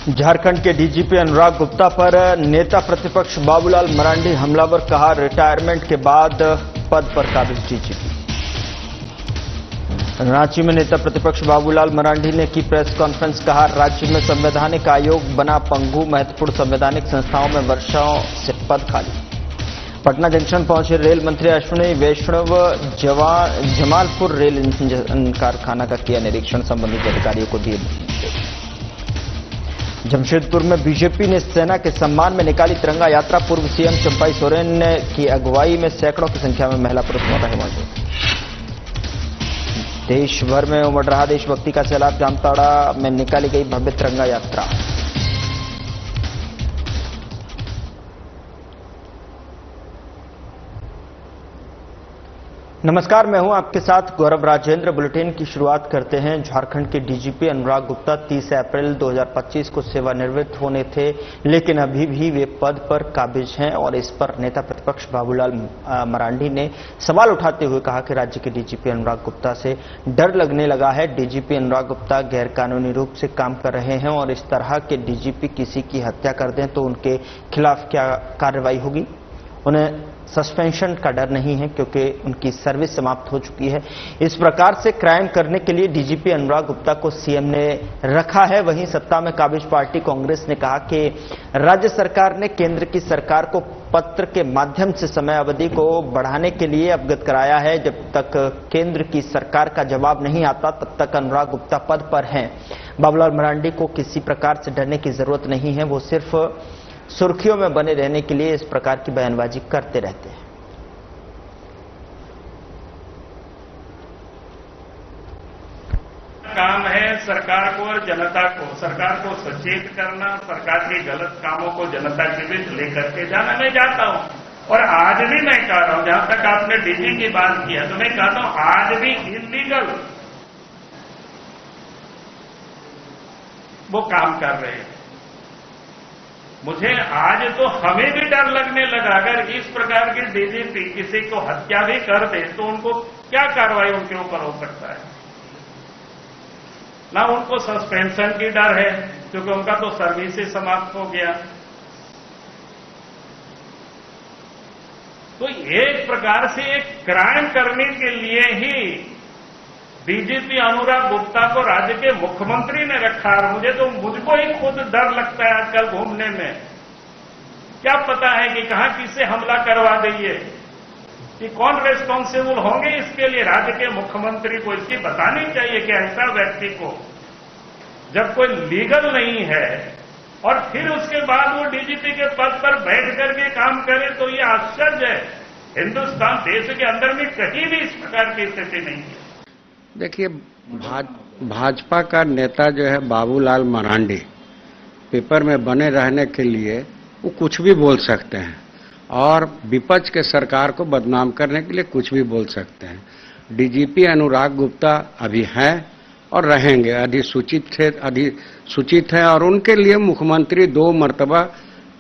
झारखंड के डीजीपी अनुराग गुप्ता पर नेता प्रतिपक्ष बाबूलाल मरांडी हमलावर, कहा रिटायरमेंट के बाद पद पर काबिज डीजीपी। रांची में नेता प्रतिपक्ष बाबूलाल मरांडी ने की प्रेस कॉन्फ्रेंस, कहा राज्य में संवैधानिक आयोग बना पंगु, महत्वपूर्ण संवैधानिक संस्थाओं में वर्षों से पद खाली। पटना जंक्शन पहुंचे रेल मंत्री अश्विनी वैष्णव, जमालपुर रेल इंजन कारखाना का किया निरीक्षण, संबंधित अधिकारियों को दिए निर्देश। जमशेदपुर में बीजेपी ने सेना के सम्मान में निकाली तिरंगा यात्रा, पूर्व सीएम चंपाई सोरेन की अगुवाई में सैकड़ों की संख्या में महिला पुरुष रहे मौजूद। देश भर में उमड़ रहा देशभक्ति का सैलाब, जामताड़ा में निकाली गई भव्य तिरंगा यात्रा। नमस्कार, मैं हूं आपके साथ गौरव राजेंद्र। बुलेटिन की शुरुआत करते हैं। झारखंड के डीजीपी अनुराग गुप्ता 30 अप्रैल 2025 को सेवानिवृत्त होने थे, लेकिन अभी भी वे पद पर काबिज हैं और इस पर नेता प्रतिपक्ष बाबूलाल मरांडी ने सवाल उठाते हुए कहा कि राज्य के डीजीपी अनुराग गुप्ता से डर लगने लगा है। डीजीपी अनुराग गुप्ता गैरकानूनी रूप से काम कर रहे हैं और इस तरह के डीजीपी किसी की हत्या कर दें तो उनके खिलाफ क्या कार्रवाई होगी। उन्हें सस्पेंशन का डर नहीं है क्योंकि उनकी सर्विस समाप्त हो चुकी है। इस प्रकार से क्राइम करने के लिए डीजीपी अनुराग गुप्ता को सीएम ने रखा है। वहीं सत्ता में काबिज पार्टी कांग्रेस ने कहा कि राज्य सरकार ने केंद्र की सरकार को पत्र के माध्यम से समय अवधि को बढ़ाने के लिए अवगत कराया है। जब तक केंद्र की सरकार का जवाब नहीं आता तब तक अनुराग गुप्ता पद पर हैं। बाबूलाल मरांडी को किसी प्रकार से डरने की जरूरत नहीं है, वो सिर्फ सुर्खियों में बने रहने के लिए इस प्रकार की बयानबाजी करते रहते हैं। काम है सरकार को और जनता को, सरकार को सचेत करना, सरकार के गलत कामों को जनता के बीच लेकर के जाना। मैं जाता हूं और आज भी मैं कह रहा हूं, जहां तक आपने डीजी की बात किया तो मैं कहता हूं आज भी इलीगल वो काम कर रहे हैं। मुझे आज तो हमें भी डर लगने लगा, अगर इस प्रकार के डीजीपी किसी को हत्या भी कर दे तो उनको क्या कार्रवाई उनके ऊपर हो सकता है। ना उनको सस्पेंशन की डर है क्योंकि उनका तो सर्विस ही समाप्त हो गया। तो एक प्रकार से एक क्राइम करने के लिए ही डीजीपी अनुराग गुप्ता को राज्य के मुख्यमंत्री ने रखा और मुझको ही खुद डर लगता है आजकल घूमने में। क्या पता है कि कहां किसे हमला करवा देंगे, कि कौन रेस्पॉन्सिबल होंगे इसके लिए। राज्य के मुख्यमंत्री को इसकी बतानी चाहिए कि ऐसा व्यक्ति को जब कोई लीगल नहीं है और फिर उसके बाद वो डीजीपी के पद पर बैठ करके काम करे तो ये आश्चर्य है। हिंदुस्तान देश के अंदर में कहीं भी इस प्रकार की स्थिति नहीं है। देखिए, भाजपा का नेता जो है बाबूलाल मरांडी, पेपर में बने रहने के लिए वो कुछ भी बोल सकते हैं और विपक्ष के सरकार को बदनाम करने के लिए कुछ भी बोल सकते हैं। डीजीपी अनुराग गुप्ता अभी हैं और रहेंगे, अधिसूचित है और उनके लिए मुख्यमंत्री 2 मरतबा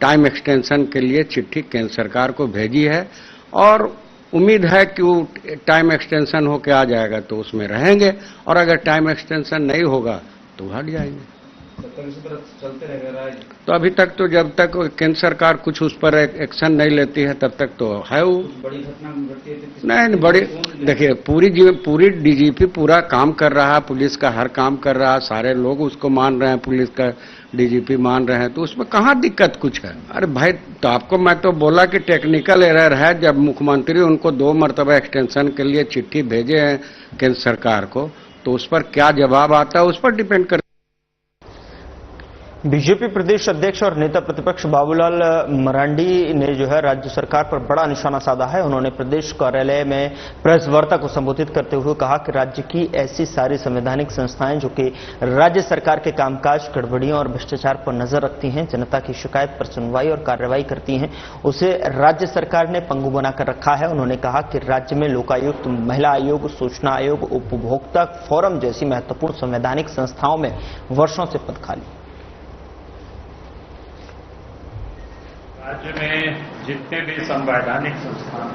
टाइम एक्सटेंशन के लिए चिट्ठी केंद्र सरकार को भेजी है और उम्मीद है कि वो टाइम एक्सटेंशन होकर आ जाएगा तो उसमें रहेंगे और अगर टाइम एक्सटेंशन नहीं होगा तो हट जाएंगे। चलते रहेगा तो अभी तक तो जब तक केंद्र सरकार कुछ उस पर एक्शन नहीं लेती है तब तक तो है वो। बड़ी घटना घटती है नहीं बड़ी। देखिए, पूरी डीजीपी पूरा काम कर रहा है, पुलिस का हर काम कर रहा है, सारे लोग उसको मान रहे हैं, पुलिस का डीजीपी मान रहे हैं, तो उसमें कहाँ दिक्कत कुछ है। अरे भाई, तो आपको मैं तो बोला कि टेक्निकल एरर है। जब मुख्यमंत्री उनको 2 मरतबा एक्सटेंशन के लिए चिट्ठी भेजे हैं केंद्र सरकार को, तो उस पर क्या जवाब आता है उस पर डिपेंड कर। बीजेपी प्रदेश अध्यक्ष और नेता प्रतिपक्ष बाबूलाल मरांडी ने जो है राज्य सरकार पर बड़ा निशाना साधा है। उन्होंने प्रदेश कार्यालय में प्रेस वार्ता को संबोधित करते हुए कहा कि राज्य की ऐसी सारी संवैधानिक संस्थाएं जो कि राज्य सरकार के कामकाज, गड़बड़ियों और भ्रष्टाचार पर नजर रखती हैं, जनता की शिकायत पर सुनवाई और कार्रवाई करती हैं, उसे राज्य सरकार ने पंगु बनाकर रखा है। उन्होंने कहा कि राज्य में लोकायुक्त, महिला आयोग, सूचना आयोग, उपभोक्ता फोरम जैसी महत्वपूर्ण संवैधानिक संस्थाओं में वर्षों से पद खाली। राज्य में जितने भी संवैधानिक संस्थान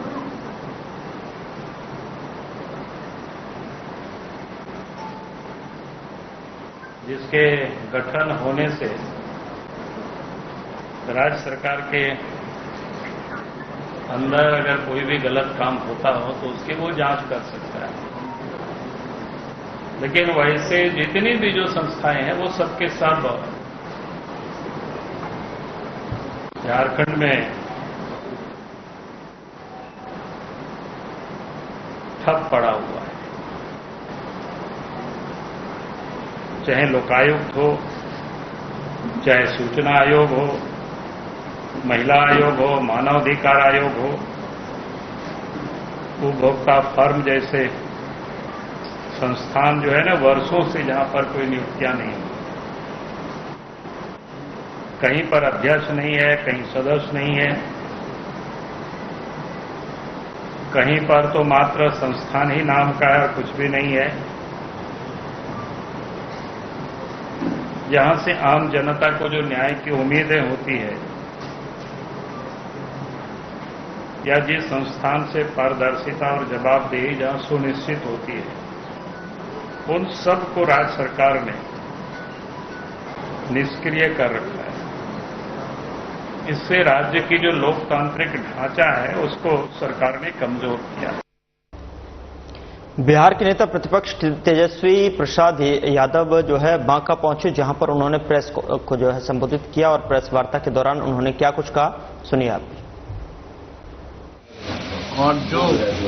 जिसके गठन होने से राज्य सरकार के अंदर अगर कोई भी गलत काम होता हो तो उसकी वो जांच कर सकता है। लेकिन वैसे जितनी भी जो संस्थाएं हैं वो सबके सब झारखंड में ठप पड़ा हुआ है। चाहे लोकायुक्त हो, चाहे सूचना आयोग हो, महिला आयोग हो, मानवाधिकार आयोग हो, उपभोक्ता फर्म जैसे संस्थान जो है ना, वर्षों से जहां पर कोई नियुक्तियां नहीं हुई, कहीं पर अध्यक्ष नहीं है, कहीं सदस्य नहीं है, कहीं पर तो मात्र संस्थान ही नाम का है और कुछ भी नहीं है। यहां से आम जनता को जो न्याय की उम्मीदें होती है या जिस संस्थान से पारदर्शिता और जवाबदेही जहां सुनिश्चित होती है, उन सब को राज्य सरकार ने निष्क्रिय कर रखा है। इससे राज्य की जो लोकतांत्रिक ढांचा है उसको सरकार ने कमजोर किया है। बिहार के नेता प्रतिपक्ष तेजस्वी प्रसाद यादव जो है बांका पहुंचे, जहां पर उन्होंने प्रेस को जो है संबोधित किया और प्रेस वार्ता के दौरान उन्होंने क्या कुछ कहा, सुनिए आप। और जो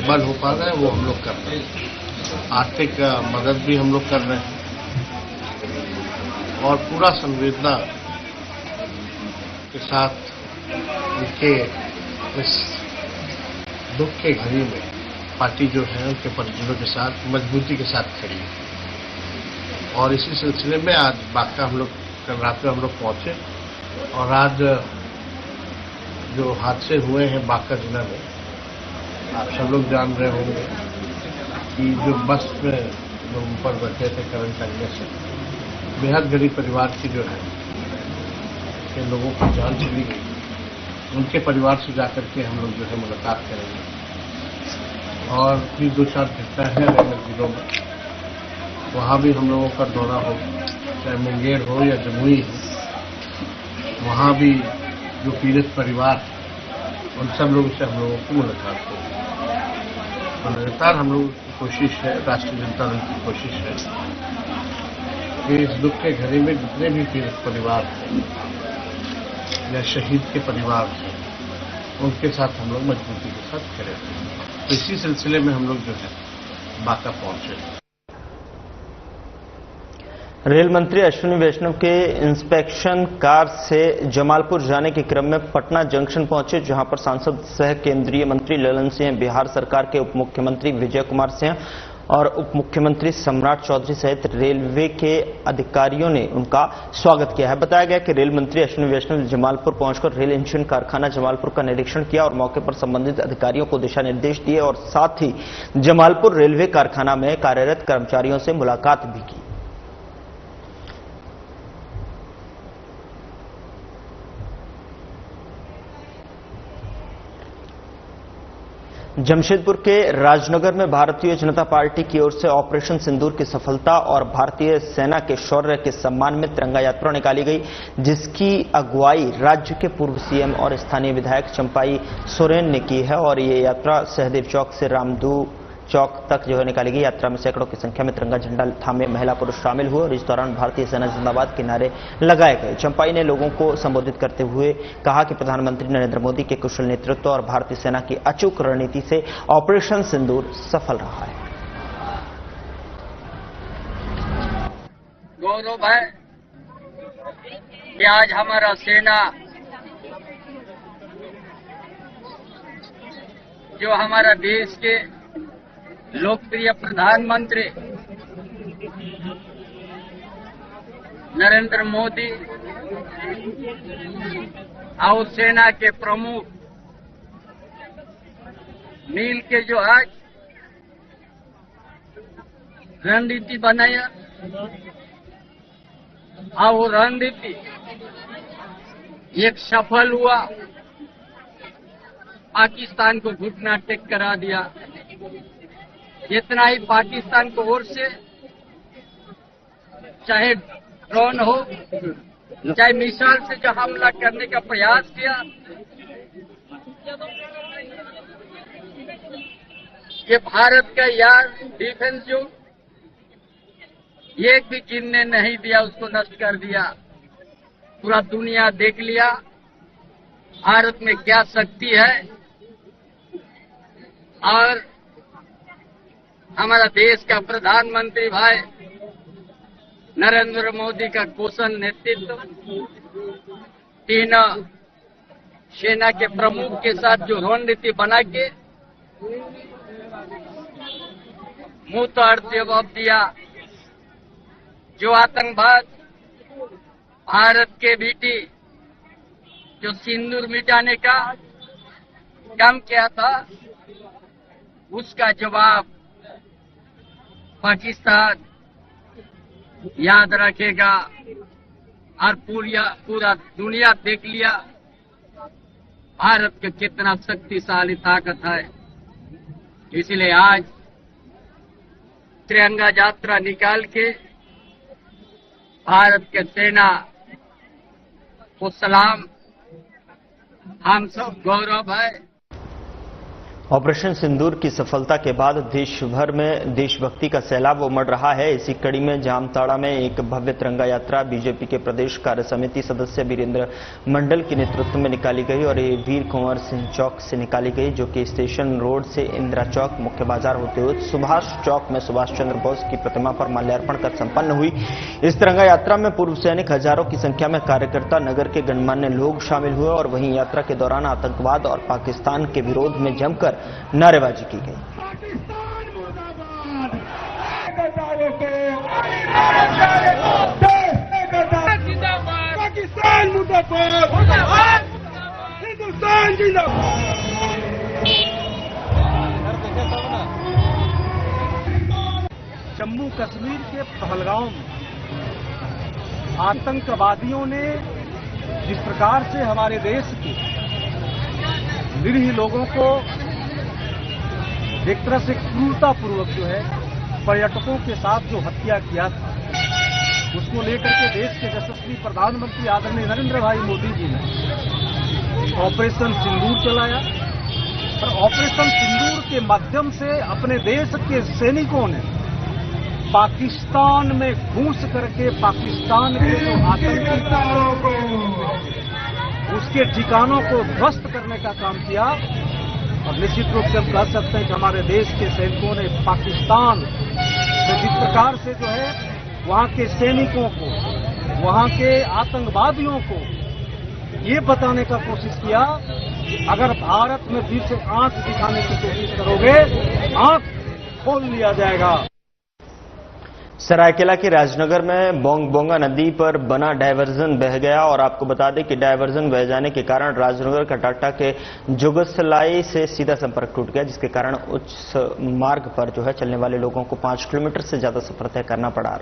बल हो पा रहा है वो हम लोग कर रहे हैं। आर्थिक मदद भी हम लोग कर रहे हैं और पूरा संवेदना के साथ उनके इस दुख के घड़ी में पार्टी जो है उनके परिजनों के साथ मजबूती के साथ खड़ी है। और इसी सिलसिले में आज बांका हम लोग कल रात में हम लोग पहुंचे और आज जो हादसे हुए हैं बांका जिला में, आप सब लोग जान रहे होंगे कि जो बस में जो ऊपर बैठे थे करंट लगने से बेहद गरीब परिवार की जो है के लोगों की जान चली गई। उनके परिवार से जाकर के हम लोग जो है मुलाकात करेंगे और भी दो चार घटना है अलग जिलों में, वहाँ भी हम लोगों का दौरा हो, चाहे मुंगेर हो या जमुई हो, वहाँ भी जो पीड़ित परिवार उन सब लोगों से हम लोगों की मुलाकात हो। लगातार हम लोगों की कोशिश है, राष्ट्रीय जनता दल की कोशिश है कि इस दुख के घड़ी में जितने भी पीड़ित परिवार हैं या शहीद के परिवार हैं, उनके साथ हम लोग मजबूती के साथ खड़े हैं। इसी सिलसिले में हम लोग जो है बांका पहुंचे। रेल मंत्री अश्विनी वैष्णव के इंस्पेक्शन कार से जमालपुर जाने के क्रम में पटना जंक्शन पहुंचे, जहां पर सांसद सह केंद्रीय मंत्री ललन सिंह, बिहार सरकार के उप मुख्यमंत्री विजय कुमार सिंह और उप मुख्यमंत्री सम्राट चौधरी सहित रेलवे के अधिकारियों ने उनका स्वागत किया है। बताया गया कि रेल मंत्री अश्विनी वैष्णव ने जमालपुर पहुंचकर रेल इंजन कारखाना जमालपुर का निरीक्षण किया और मौके पर संबंधित अधिकारियों को दिशा निर्देश दिए और साथ ही जमालपुर रेलवे कारखाना में कार्यरत कर्मचारियों से मुलाकात भी की। जमशेदपुर के राजनगर में भारतीय जनता पार्टी की ओर से ऑपरेशन सिंदूर की सफलता और भारतीय सेना के शौर्य के सम्मान में तिरंगा यात्रा निकाली गई, जिसकी अगुवाई राज्य के पूर्व सीएम और स्थानीय विधायक चंपाई सोरेन ने की है और ये यात्रा सहदेव चौक से रामदू चौक तक जो है निकाली गई। यात्रा में सैकड़ों की संख्या में तिरंगा झंडा थामे महिला पुरुष शामिल हुए और इस दौरान भारतीय सेना जिंदाबाद के नारे लगाए गए। चंपाई ने लोगों को संबोधित करते हुए कहा कि प्रधानमंत्री नरेंद्र मोदी के कुशल नेतृत्व और भारतीय सेना की अचूक रणनीति से ऑपरेशन सिंदूर सफल रहा है। गौरव है कि आज हमारा सेना जो हमारा देश के लोकप्रिय प्रधानमंत्री नरेंद्र मोदी और सेना के प्रमुख मिल के जो आज रणनीति बनाया और वो रणनीति एक सफल हुआ, पाकिस्तान को घुटना टेक करा दिया। जितना ही पाकिस्तान को ओर से चाहे ड्रोन हो, चाहे मिसाइल से जो हमला करने का प्रयास किया, ये भारत का यार डिफेंस जो एक भी गिनने नहीं दिया, उसको नष्ट कर दिया। पूरा दुनिया देख लिया भारत में क्या शक्ति है, और हमारा देश का प्रधानमंत्री भाई नरेंद्र मोदी का कुशल नेतृत्व, तीनों सेना के प्रमुख के साथ जो रणनीति बना के मुंह तोड़ जवाब दिया, जो आतंकवाद भारत के बेटी जो सिंदूर मिटाने का काम किया था, उसका जवाब पाकिस्तान याद रखेगा। और पूरा दुनिया देख लिया भारत का कितना शक्तिशाली ताकत है। इसलिए आज तिरंगा यात्रा निकाल के भारत के सेना को सलाम, हम सब गौरव है। ऑपरेशन सिंदूर की सफलता के बाद देश भर में देशभक्ति का सैलाब उमड़ रहा है। इसी कड़ी में जामताड़ा में एक भव्य तिरंगा यात्रा बीजेपी के प्रदेश कार्य समिति सदस्य वीरेंद्र मंडल के नेतृत्व में निकाली गई और ये वीर कुंवर सिंह चौक से निकाली गई, जो कि स्टेशन रोड से इंदिरा चौक मुख्य बाजार होते हुए सुभाष चौक में सुभाष चंद्र बोस की प्रतिमा पर माल्यार्पण कर संपन्न हुई। इस तिरंगा यात्रा में पूर्व सैनिक, हजारों की संख्या में कार्यकर्ता, नगर के गणमान्य लोग शामिल हुए और वहीं यात्रा के दौरान आतंकवाद और पाकिस्तान के विरोध में जमकर नारेबाजी की गई। पाकिस्तान मुर्दाबाद, हिंदुस्तान जिंदाबाद। जम्मू कश्मीर के पहलगाम में आतंकवादियों ने जिस प्रकार से हमारे देश के निरीह लोगों को एक तरह से क्रूरतापूर्वक जो है पर्यटकों के साथ जो हत्या किया था, उसको लेकर के देश के यशस्वी प्रधानमंत्री आदरणीय नरेंद्र भाई मोदी जी ने ऑपरेशन सिंदूर चलाया और ऑपरेशन सिंदूर के माध्यम से अपने देश के सैनिकों ने पाकिस्तान में घुस करके पाकिस्तान के जो आतंकी उसके ठिकानों को ध्वस्त करने का काम किया। और निश्चित रूप से हम कह सकते हैं कि हमारे देश के सैनिकों ने पाकिस्तान में जिस प्रकार से जो है वहां के सैनिकों को, वहां के आतंकवादियों को ये बताने का कोशिश किया, अगर भारत में फिर से आंख दिखाने की कोशिश करोगे, आंख खोल लिया जाएगा। सरायकेला के राजनगर में बोंगबोंगा नदी पर बना डायवर्जन बह गया और आपको बता दें कि डायवर्जन बह जाने के कारण राजनगर कटाटा के जुगसलाई से सीधा संपर्क टूट गया, जिसके कारण उच्च मार्ग पर जो है चलने वाले लोगों को 5 किलोमीटर से ज्यादा सफर तय करना पड़ा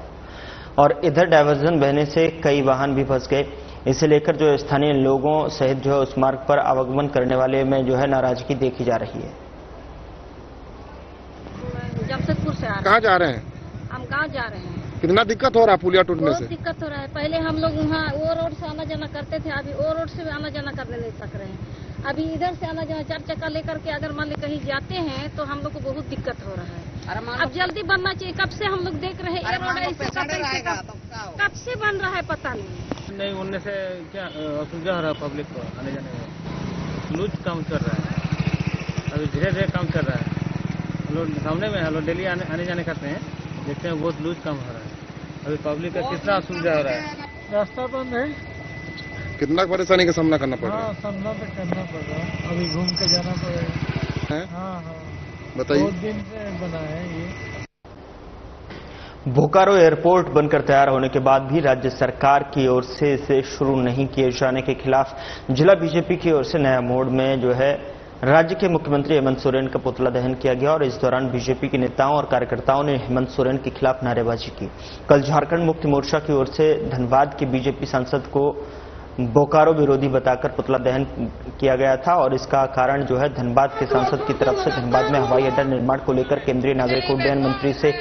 और इधर डायवर्जन बहने से कई वाहन भी फंस गए। इसे लेकर जो स्थानीय लोगों सहित जो है उस मार्ग पर आवागमन करने वाले में जो है नाराजगी देखी जा रही है। जमशेदपुर से कहाँ जा रहे हैं? हम गांव जा रहे हैं। कितना दिक्कत हो रहा है पुलिया टूटने से? बहुत दिक्कत हो रहा है। पहले हम लोग वहाँ वो रोड से आना जाना करते थे, अभी वो रोड से आना जाना करने नहीं सक रहे हैं। अभी इधर से आना जाना 4 चक्का लेकर के अगर मान ली कहीं जाते हैं तो हम लोग को बहुत दिक्कत हो रहा है। अब जल्दी बनना चाहिए। कब से हम लोग देख रहे हैं ये रोड ऐसे कब से बन रहा है पता नहीं उनने से क्या असुविधा हो रहा है पब्लिक को आने जाने में। लूज काम कर रहा है, अभी धीरे धीरे काम कर रहा है। हम लोग सामने में हम लोग डेली आने जाने करते हैं, देखते हैं बहुत लूज काम हो रहा है। अभी पब्लिक का कितना असुविधा हो रहा है। रास्ता बंद है, कितना परेशानी का सामना करना पड़ रहा है? सामना तो करना पड़ रहा है। अभी घूम के जाना पड़ेगा। हाँ, बताइए। 2 दिन से बना है ये। बोकारो एयरपोर्ट बनकर तैयार होने के बाद भी राज्य सरकार की ओर से इसे शुरू नहीं किए जाने के खिलाफ जिला बीजेपी की ओर से नया मोड़ में जो है राज्य के मुख्यमंत्री हेमंत सोरेन का पुतला दहन किया गया और इस दौरान बीजेपी के नेताओं और कार्यकर्ताओं ने हेमंत सोरेन के खिलाफ नारेबाजी की। कल झारखंड मुक्ति मोर्चा की ओर से धनबाद के बीजेपी सांसद को बोकारो विरोधी बताकर पुतला दहन किया गया था और इसका कारण जो है धनबाद के सांसद की तरफ से धनबाद में हवाई अड्डा निर्माण को लेकर केंद्रीय नागरिक उड्डयन मंत्री से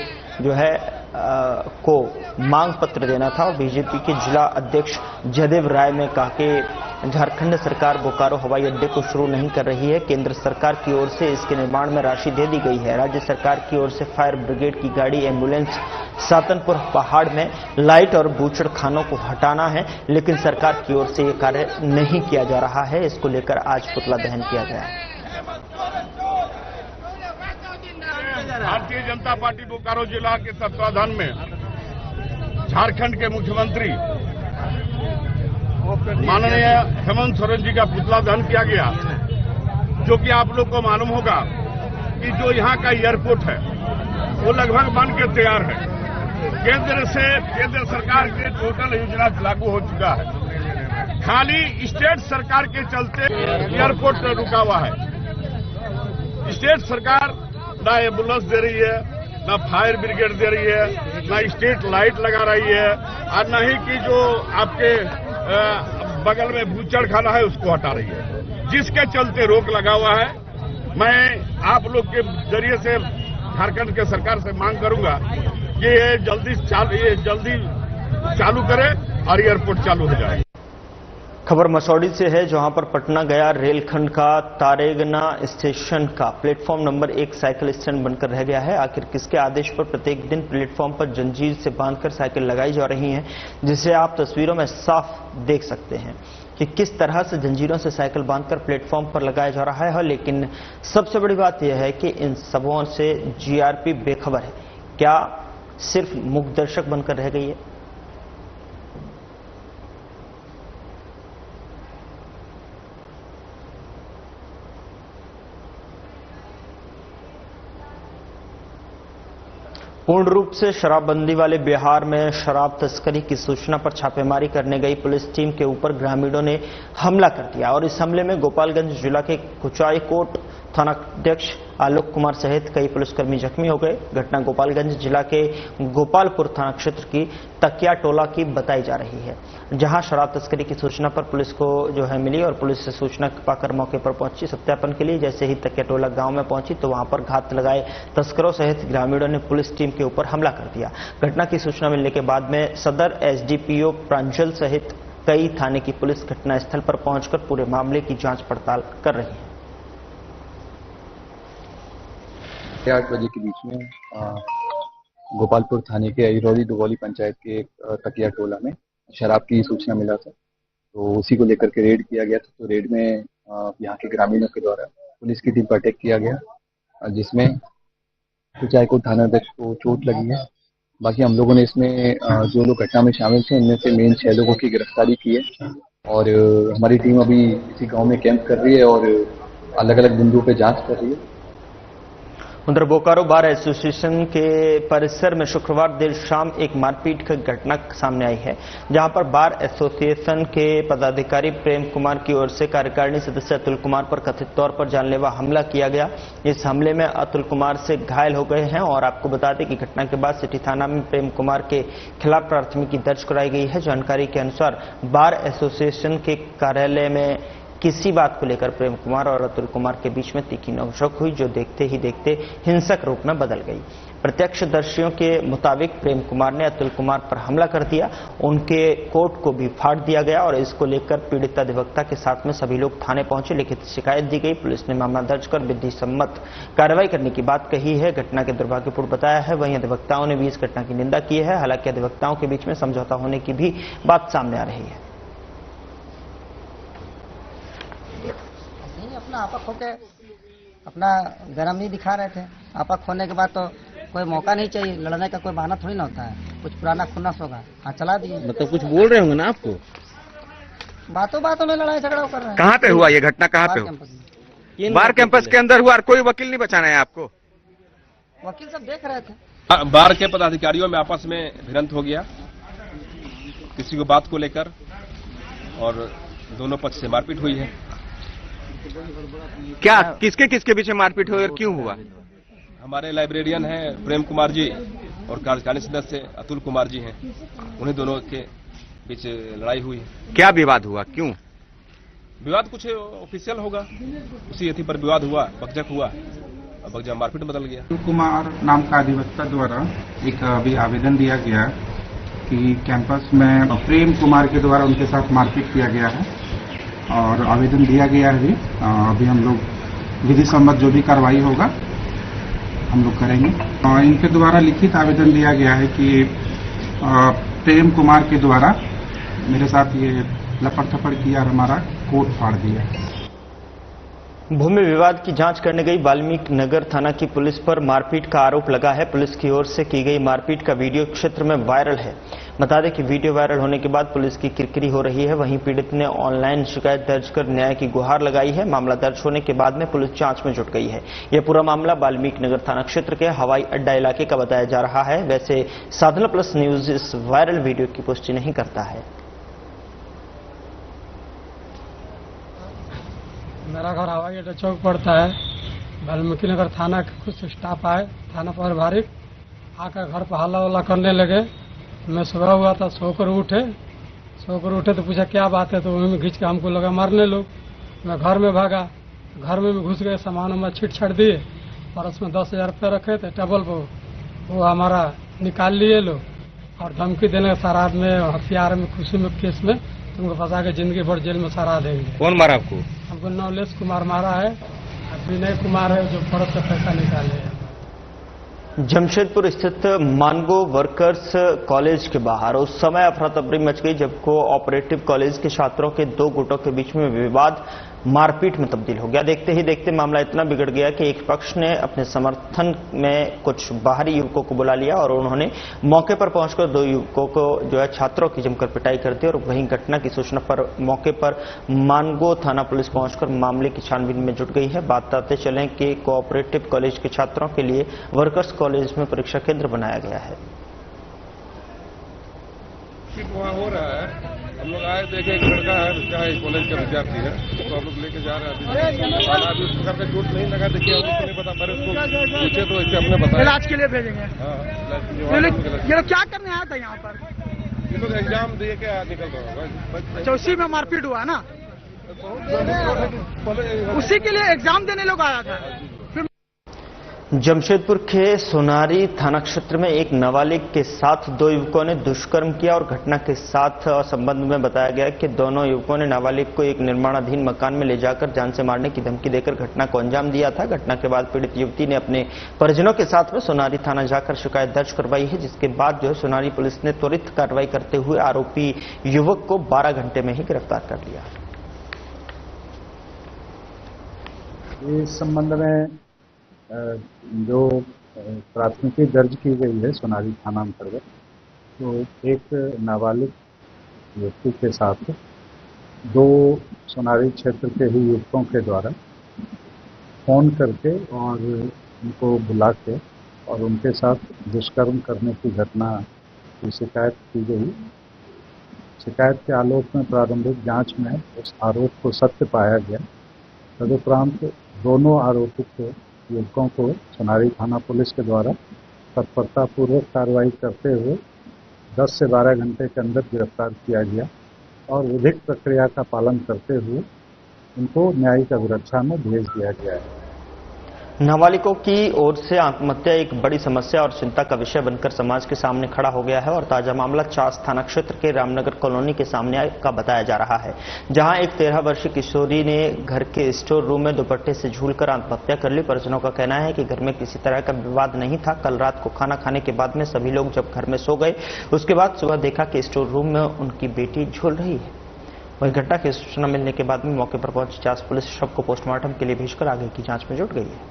जो है को मांग पत्र देना था और बीजेपी के जिला अध्यक्ष जयदेव राय ने कहा कि झारखंड सरकार बोकारो हवाई अड्डे को शुरू नहीं कर रही है। केंद्र सरकार की ओर से इसके निर्माण में राशि दे दी गई है। राज्य सरकार की ओर से फायर ब्रिगेड की गाड़ी, एम्बुलेंस, सातनपुर पहाड़ में लाइट और बूचड़ खानों को हटाना है, लेकिन सरकार की ओर से ये कार्य नहीं किया जा रहा है। इसको लेकर आज पुतला दहन किया गया। भारतीय जनता पार्टी बोकारो जिला के तत्वाधान में झारखंड के मुख्यमंत्री माननीय हेमंत सोरेन जी का पुतला दहन किया गया, जो कि आप लोग को मालूम होगा कि जो यहाँ का एयरपोर्ट है वो लगभग बन के तैयार है। केंद्र सरकार के टोटल योजना लागू हो चुका है, खाली स्टेट सरकार के चलते एयरपोर्ट रुका हुआ है। स्टेट सरकार ना एम्बुलेंस दे रही है, ना फायर ब्रिगेड दे रही है, ना स्ट्रीट लाइट लगा रही है, और न ही कि जो आपके बगल में बूचड़ खाना है उसको हटा रही है, जिसके चलते रोक लगा हुआ है। मैं आप लोग के जरिए से झारखंड के सरकार से मांग करूंगा कि ये जल्दी चालू करे और एयरपोर्ट चालू हो जाए। खबर मसौड़ी से है, जहां पर पटना गया रेलखंड का तारेगना स्टेशन का प्लेटफॉर्म नंबर 1 साइकिल स्टैंड बनकर रह गया है। आखिर किसके आदेश पर प्रत्येक दिन प्लेटफॉर्म पर जंजीर से बांधकर साइकिल लगाई जा रही हैं, जिसे आप तस्वीरों में साफ देख सकते हैं कि किस तरह से जंजीरों से साइकिल बांधकर प्लेटफॉर्म पर लगाया जा रहा है। लेकिन सबसे बड़ी बात यह है कि इन सबों से जीआरपी बेखबर है। क्या सिर्फ मूक दर्शक बनकर रह गई है? पूर्ण रूप से शराबबंदी वाले बिहार में शराब तस्करी की सूचना पर छापेमारी करने गई पुलिस टीम के ऊपर ग्रामीणों ने हमला कर दिया और इस हमले में गोपालगंज जिला के कुचाईकोट थानाध्यक्ष आलोक कुमार सहित कई पुलिसकर्मी जख्मी हो गए। घटना गोपालगंज जिला के गोपालपुर थाना क्षेत्र की तकिया टोला की बताई जा रही है, जहां शराब तस्करी की सूचना पर पुलिस को मिली और पुलिस से सूचना पाकर मौके पर पहुंची सत्यापन के लिए। जैसे ही तकिया टोला गांव में पहुंची तो वहां पर घात लगाए तस्करों सहित ग्रामीणों ने पुलिस टीम के ऊपर हमला कर दिया। घटना की सूचना मिलने के बाद में सदर एसडीपीओ प्रांजल सहित कई थाने की पुलिस घटनास्थल पर पहुंचकर पूरे मामले की जांच पड़ताल कर रही है। 8 बजे के बीच में गोपालपुर थाने के अहिरौली दुगौली पंचायत के तकिया टोला में शराब की सूचना मिला था, तो उसी को लेकर के रेड किया गया था। तो रेड में यहाँ के ग्रामीणों के द्वारा पुलिस की टीम पर अटैक किया गया, जिसमें कुचाईकोट थानाध्यक्ष को चोट लगी है। बाकी हम लोगों ने इसमें जो लोग घटना में शामिल थे उनमें से मेन 6 लोगों की गिरफ्तारी की है और हमारी टीम अभी इसी गाँव में कैंप कर रही है और अलग अलग बिंदुओं पर जाँच कर रही है। उधर बोकारो बार एसोसिएशन के परिसर में शुक्रवार देर शाम एक मारपीट की घटना सामने आई है, जहां पर बार एसोसिएशन के पदाधिकारी प्रेम कुमार की ओर से कार्यकारिणी सदस्य अतुल कुमार पर कथित तौर पर जानलेवा हमला किया गया। इस हमले में अतुल कुमार से घायल हो गए हैं और आपको बता दें कि घटना के बाद सिटी थाना में प्रेम कुमार के खिलाफ प्राथमिकी दर्ज कराई गई है। जानकारी के अनुसार बार एसोसिएशन के कार्यालय में किसी बात को लेकर प्रेम कुमार और अतुल कुमार के बीच में तीखी नोकझोंक हुई, जो देखते ही देखते हिंसक रूप में बदल गई। प्रत्यक्षदर्शियों के मुताबिक प्रेम कुमार ने अतुल कुमार पर हमला कर दिया, उनके कोट को भी फाड़ दिया गया और इसको लेकर पीड़ित अधिवक्ता के साथ में सभी लोग थाने पहुंचे। लिखित शिकायत दी गई। पुलिस ने मामला दर्ज कर विधि सम्मत कार्रवाई करने की बात कही है। घटना के दुर्भाग्यपूर्ण बताया है। वहीं अधिवक्ताओं ने भी इस घटना की निंदा की है। हालांकि अधिवक्ताओं के बीच में समझौता होने की भी बात सामने आ रही है। आपा खो के अपना गरम नहीं दिखा रहे थे। आपा खोने के बाद तो कोई मौका नहीं चाहिए, लड़ने का कोई बहाना थोड़ी ना होता है। कुछ पुराना खुन्नस होगा, हाँ चला दिए। मतलब कुछ बोल रहे होंगे ना आपको? बातों में लड़ाई झगड़ा कर रहे हैं। कहाँ पे हुआ ये घटना? कहाँ पे हुआ? बार कैंपस के अंदर हुआ और कोई वकील नहीं बचाना है आपको? वकील सब देख रहे थे। बार के पदाधिकारियों में आपस में भिड़ंत हो गया किसी को बात को लेकर और दोनों पक्ष से मारपीट हुई है। क्या किसके किसके बीच मारपीट हुई और क्यों हुआ? हमारे लाइब्रेरियन हैं प्रेम कुमार जी और कार्यकारिणी सदस्य अतुल कुमार जी हैं, उन्हीं दोनों के बीच लड़ाई हुई है। क्या विवाद हुआ? क्यों विवाद? कुछ ऑफिशियल होगा, उसी अथी पर विवाद हुआ, बकझक हुआ। अब जब मारपीट बदल गया। कुमार नाम का अधिवक्ता द्वारा एक अभी आवेदन दिया गया कि कैंपस में प्रेम कुमार के द्वारा उनके साथ मारपीट किया गया है और आवेदन दिया गया है। अभी हम लोग विधि सम्मत जो भी कार्रवाई होगा हम लोग करेंगे। इनके द्वारा लिखित आवेदन दिया गया है कि प्रेम कुमार के द्वारा मेरे साथ ये लपड़ थपड़ किया और हमारा कोट फाड़ दिया। भूमि विवाद की जांच करने गई वाल्मीकि नगर थाना की पुलिस पर मारपीट का आरोप लगा है। पुलिस की ओर से की गई मारपीट का वीडियो क्षेत्र में वायरल है। बता दें कि वीडियो वायरल होने के बाद पुलिस की किरकिरी हो रही है। वहीं पीड़ित ने ऑनलाइन शिकायत दर्ज कर न्याय की गुहार लगाई है। मामला दर्ज होने के बाद में पुलिस जांच में जुट गई है। यह पूरा मामला वाल्मीकि नगर थाना क्षेत्र के हवाई अड्डा इलाके का बताया जा रहा है। वैसे साधना प्लस न्यूज इस वायरल वीडियो की पुष्टि नहीं करता है। मेरा घर हवाई अड्डा चौक पड़ता है। वाल्मीकि नगर थाना के कुछ स्टाफ आए, थाना प्रभारी आकर घर पर हल्ला वल्ला करने लगे। मैं सुबह हुआ था, सोकर उठे तो पूछा क्या बात है, तो वहीं में घींच के हमको लगा मारने लोग। मैं घर में भागा, घर में घुस गए, सामान में छीट छाट दिए और उसमें 10,000 रुपये रखे थे टेबल पर, वो हमारा निकाल लिए लोग और धमकी देने शराब में हथियार में खुशी में केस में तुमको फंसा के जिंदगी भर जेल में सरा देंगे। कौन मारा आपको? हमको नवलेश कुमार मारा है, विनय कुमार है जो फर्ज से पैसा निकाले है। जमशेदपुर स्थित मानगो वर्कर्स कॉलेज के बाहर उस समय अफरा तफरी मच गई जब कोऑपरेटिव कॉलेज के छात्रों के दो गुटों के बीच में विवाद मारपीट में तब्दील हो गया। देखते ही देखते मामला इतना बिगड़ गया कि एक पक्ष ने अपने समर्थन में कुछ बाहरी युवकों को बुला लिया और उन्होंने मौके पर पहुंचकर दो युवकों को जो है छात्रों की जमकर पिटाई कर दी। और वहीं घटना की सूचना पर मौके पर मानगो थाना पुलिस पहुंचकर मामले की छानबीन में जुट गई है। बताते चलें कि कोऑपरेटिव कॉलेज के छात्रों के लिए वर्कर्स कॉलेज में परीक्षा केंद्र बनाया गया है। वहाँ हो रहा है, हम लोग आए देखे एक लड़का है, उसका कॉलेज का विद्यार्थी है, तो हम लोग लेके जा रहे हैं। अभी उस प्रकार का चोट नहीं लगा, देखिए हम लोग नहीं पता, पर उसको पूछे तो इससे हमने बताया इलाज के लिए भेजेंगे। ये लोग क्या करने आया था यहाँ पर? ये लोग एग्जाम दिए के निकल रहा है। अच्छा, उसी में मारपीट हुआ ना? उसी के लिए एग्जाम देने लोग आया था। जमशेदपुर के सोनारी थाना क्षेत्र में एक नाबालिग के साथ दो युवकों ने दुष्कर्म किया और घटना के साथ संबंध में बताया गया कि दोनों युवकों ने नाबालिग को एक निर्माणाधीन मकान में ले जाकर जान से मारने की धमकी देकर घटना को अंजाम दिया था। घटना के बाद पीड़ित युवती ने अपने परिजनों के साथ में सोनारी थाना जाकर शिकायत दर्ज करवाई है, जिसके बाद जो है सोनारी पुलिस ने त्वरित कार्रवाई करते हुए आरोपी युवक को 12 घंटे में ही गिरफ्तार कर लिया। इस संबंध में जो प्राथमिकी दर्ज की गई है सोनारी थाना अंतर्गत, तो एक नाबालिग व्यक्ति के साथ दो सोनारी क्षेत्र के ही युवकों के द्वारा फोन करके और उनको बुला के और उनके साथ दुष्कर्म करने की घटना की शिकायत की गई। शिकायत के आलोक में प्रारंभिक जांच में उस आरोप को सत्य पाया गया। तदुपरांत दोनों आरोपित युवकों को सोनारी थाना पुलिस के द्वारा तत्परतापूर्वक कार्रवाई करते हुए 10 से 12 घंटे के अंदर गिरफ्तार किया गया और विधिक प्रक्रिया का पालन करते हुए उनको न्यायिक अभिरक्षा में भेज दिया गया है। नाबालिगों की ओर से आत्महत्या एक बड़ी समस्या और चिंता का विषय बनकर समाज के सामने खड़ा हो गया है और ताजा मामला चास थाना क्षेत्र के रामनगर कॉलोनी के सामने का बताया जा रहा है, जहां एक 13 वर्षीय किशोरी ने घर के स्टोर रूम में दुपट्टे से झूलकर आत्महत्या कर ली। परिजनों का कहना है कि घर में किसी तरह का विवाद नहीं था। कल रात को खाना खाने के बाद में सभी लोग जब घर में सो गए, उसके बाद सुबह देखा कि स्टोर रूम में उनकी बेटी झूल रही है। वही घटना की सूचना मिलने के बाद में मौके पर पहुंची चास पुलिस शव को पोस्टमार्टम के लिए भेजकर आगे की जांच में जुट गई है।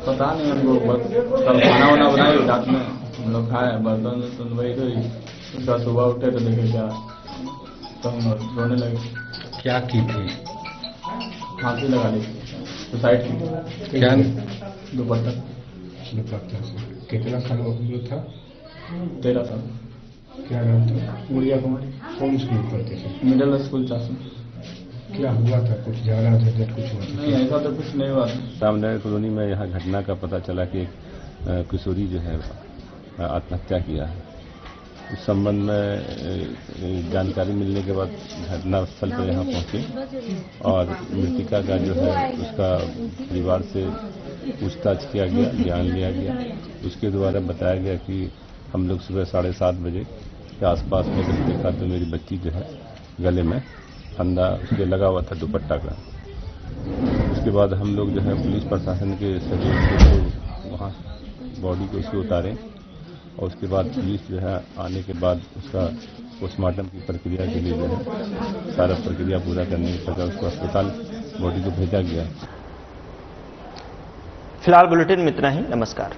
पता नहीं, हम लोग बस कल खाना वाना बनाए रात में हम लोग खाए, बर्तन वही तो उसका सुबह उठे तो देखे क्या तो हम रोने लगे। क्या की थी? फांसी लगा ली, सुसाइड की। क्या? दुपट्टा से। कितना साल वो था? 13 साल। क्या नाम था? गुड़िया कुमारी। कौन स्कूल पढ़ते थे? Middle school Chasu. क्या हुआ था? कुछ झगड़ा झंझट कुछ हुआ था? नहीं, ऐसा तो कुछ नहीं हुआ। रामनगर कॉलोनी में यहाँ घटना का पता चला कि एक किशोरी जो है आत्महत्या किया है उस संबंध में जानकारी मिलने के बाद घटनास्थल पर यहाँ पहुंचे और मृतिका का जो है उसका परिवार से पूछताछ किया गया, ज्ञान लिया गया। उसके द्वारा बताया गया कि हम लोग सुबह 7:30 बजे के आसपास में जब देखा तो मेरी बच्ची जो है गले में फंदा उसके लगा हुआ था दुपट्टा का। उसके बाद हम लोग जो है पुलिस प्रशासन के सहयोग से वहाँ बॉडी को उसको उतारे और उसके बाद पुलिस जो है आने के बाद उसका पोस्टमार्टम की प्रक्रिया के लिए जो है सारा प्रक्रिया पूरा करने के बाद उसको अस्पताल बॉडी को भेजा गया। फिलहाल बुलेटिन में इतना ही। नमस्कार।